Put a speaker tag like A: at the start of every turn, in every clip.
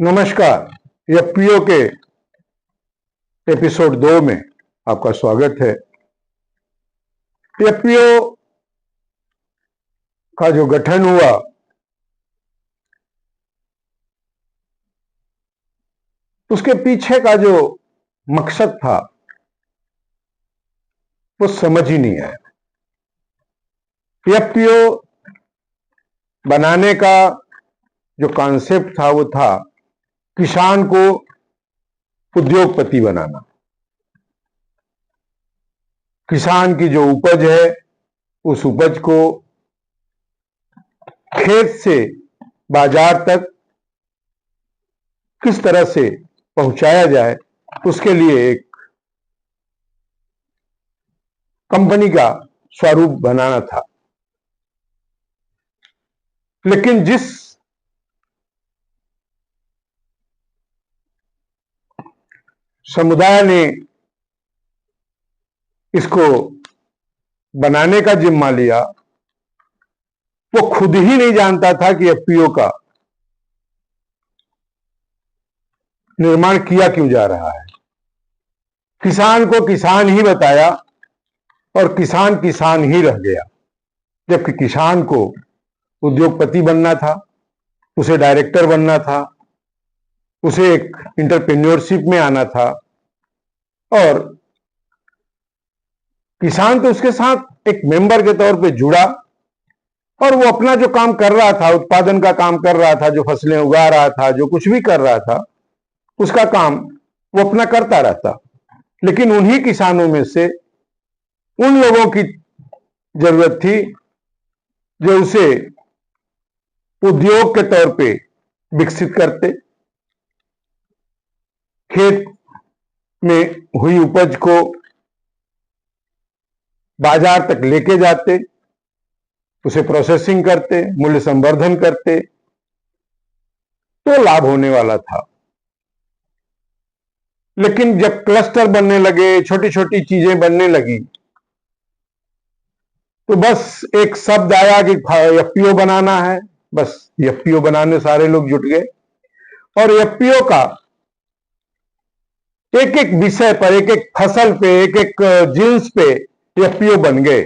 A: नमस्कार। एफपीओ के एपिसोड 2 में आपका स्वागत है। एफपीओ का जो गठन हुआ उसके पीछे का जो मकसद था वो समझ ही नहीं आया। एफपीओ बनाने का जो कॉन्सेप्ट था वो था किसान को उद्योगपति बनाना। किसान की जो उपज है उस उपज को खेत से बाजार तक किस तरह से पहुंचाया जाए, उसके लिए एक कंपनी का स्वरूप बनाना था। लेकिन जिस समुदाय ने इसको बनाने का जिम्मा लिया वो खुद ही नहीं जानता था कि एफपीओ का निर्माण किया क्यों जा रहा है। किसान को किसान ही बताया और किसान किसान ही रह गया, जबकि किसान को उद्योगपति बनना था, उसे डायरेक्टर बनना था, उसे एक इंटरप्रेन्योरशिप में आना था। और किसान तो उसके साथ एक मेंबर के तौर पे जुड़ा और वो अपना जो काम कर रहा था, उत्पादन का काम कर रहा था, जो फसलें उगा रहा था, जो कुछ भी कर रहा था, उसका काम वो अपना करता रहता। लेकिन उन्हीं किसानों में से उन लोगों की जरूरत थी जो उसे उद्योग के तौर पे विकसित करते, खेत में हुई उपज को बाजार तक लेके जाते, उसे प्रोसेसिंग करते, मूल्य संवर्धन करते, तो लाभ होने वाला था। लेकिन जब क्लस्टर बनने लगे, छोटी छोटी चीजें बनने लगी, तो बस एक शब्द आया कि एफपीओ बनाना है। बस एफपीओ बनाने सारे लोग जुट गए और एफपीओ का एक एक विषय पर, एक एक फसल पे, एक एक जींस पे एफपीओ बन गए।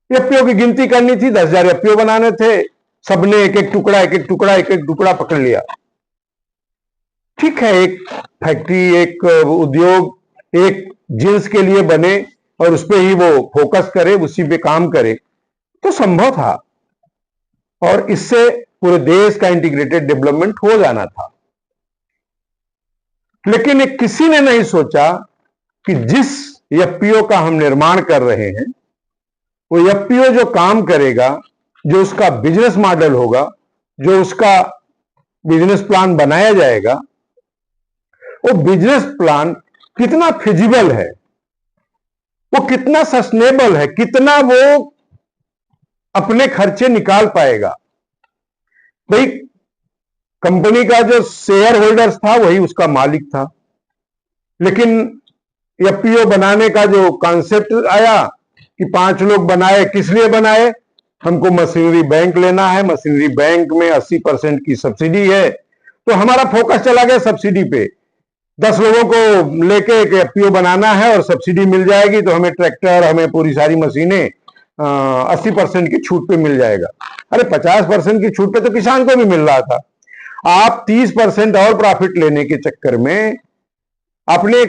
A: एफपीओ की गिनती करनी थी, 10,000 एफपीओ बनाने थे। सबने एक एक टुकड़ा एक एक टुकड़ा एक एक टुकड़ा पकड़ लिया। ठीक है, एक फैक्ट्री, एक उद्योग एक जींस के लिए बने और उस पर ही वो फोकस करे, उसी पे काम करे, तो संभव था और इससे पूरे देश का इंटीग्रेटेड डेवलपमेंट हो जाना था। लेकिन एक किसी ने नहीं सोचा कि जिस एफपीओ का हम निर्माण कर रहे हैं वो एफपीओ जो काम करेगा, जो उसका बिजनेस मॉडल होगा, जो उसका बिजनेस प्लान बनाया जाएगा, वो बिजनेस प्लान कितना फिजिबल है, वो कितना सस्टेनेबल है, कितना वो अपने खर्चे निकाल पाएगा। भाई, कंपनी का जो शेयर होल्डर्स था वही उसका मालिक था। लेकिन एफपीओ बनाने का जो कॉन्सेप्ट आया कि 5 लोग बनाए, किस लिए बनाए? हमको मशीनरी बैंक लेना है, मशीनरी बैंक में 80% की सब्सिडी है, तो हमारा फोकस चला गया सब्सिडी पे। 10 लोगों को लेके एक एफपीओ बनाना है और सब्सिडी मिल जाएगी तो हमें ट्रैक्टर, हमें पूरी सारी मशीनें 80% की छूट पे मिल जाएगा। अरे 50% की छूट पे तो किसान को भी मिल रहा था। आप 30% और प्रॉफिट लेने के चक्कर में अपने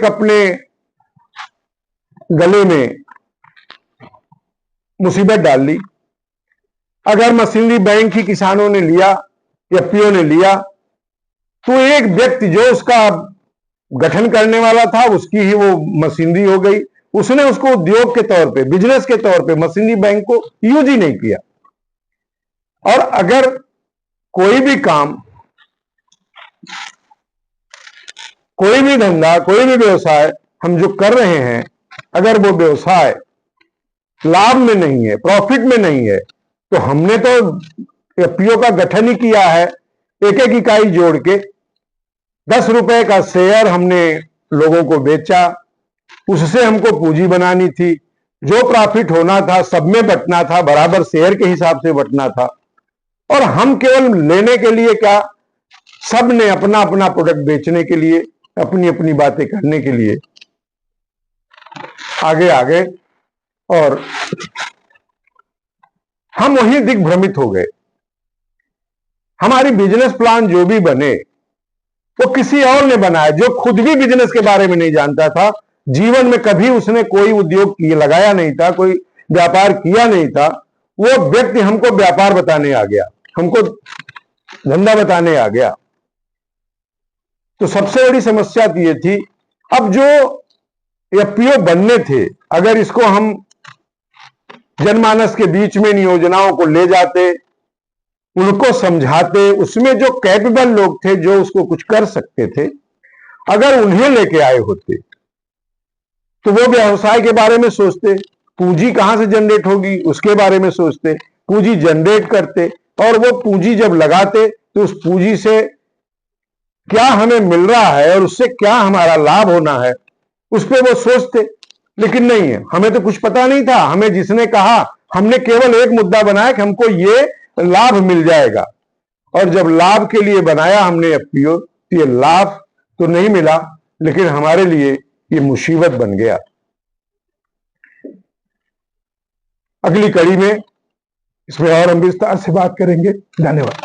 A: गले में मुसीबत डाल ली। अगर मशीनरी बैंक ही किसानों ने लिया, एफपीओ ने लिया, तो एक व्यक्ति जो उसका गठन करने वाला था उसकी ही वो मशीनरी हो गई। उसने उसको उद्योग के तौर पे, बिजनेस के तौर पे मशीनरी बैंक को यूज ही नहीं किया। और अगर कोई भी काम, कोई भी धंधा, कोई भी व्यवसाय हम जो कर रहे हैं, अगर वो व्यवसाय लाभ में नहीं है, प्रॉफिट में नहीं है, तो हमने तो एफपीओ का गठन ही किया है एक एक इकाई जोड़ के। 10 रुपए का शेयर हमने लोगों को बेचा, उससे हमको पूंजी बनानी थी, जो प्रॉफिट होना था सब में बंटना था, बराबर शेयर के हिसाब से बंटना था। और हम केवल लेने के लिए क्या, सब ने अपना अपना प्रोडक्ट बेचने के लिए, अपनी अपनी बातें करने के लिए आगे आगे, और हम वहीं दिग्भ्रमित हो गए। हमारी बिजनेस प्लान जो भी बने वो किसी और ने बनाया, जो खुद भी बिजनेस के बारे में नहीं जानता था, जीवन में कभी उसने कोई उद्योग लगाया नहीं था, कोई व्यापार किया नहीं था, वो व्यक्ति हमको व्यापार बताने आ गया, हमको धंधा बताने आ गया। तो सबसे बड़ी समस्या तो ये थी, अब जो एफपीओ बनने थे, अगर इसको हम जनमानस के बीच में इन योजनाओं को ले जाते, उनको समझाते, उसमें जो कैपेबल लोग थे, जो उसको कुछ कर सकते थे, अगर उन्हें लेके आए होते तो वो व्यवसाय के बारे में सोचते, पूंजी कहां से जनरेट होगी उसके बारे में सोचते, पूंजी जनरेट करते, और वो पूंजी जब लगाते तो उस पूंजी से क्या हमें मिल रहा है और उससे क्या हमारा लाभ होना है, उस पर वो सोचते। लेकिन नहीं है, हमें तो कुछ पता नहीं था। हमें जिसने कहा, हमने केवल एक मुद्दा बनाया कि हमको ये लाभ मिल जाएगा, और जब लाभ के लिए बनाया हमने एफपीओ, तो ये लाभ तो नहीं मिला, लेकिन हमारे लिए ये मुसीबत बन गया। अगली कड़ी में इसमें और हम विस्तार से बात करेंगे। धन्यवाद।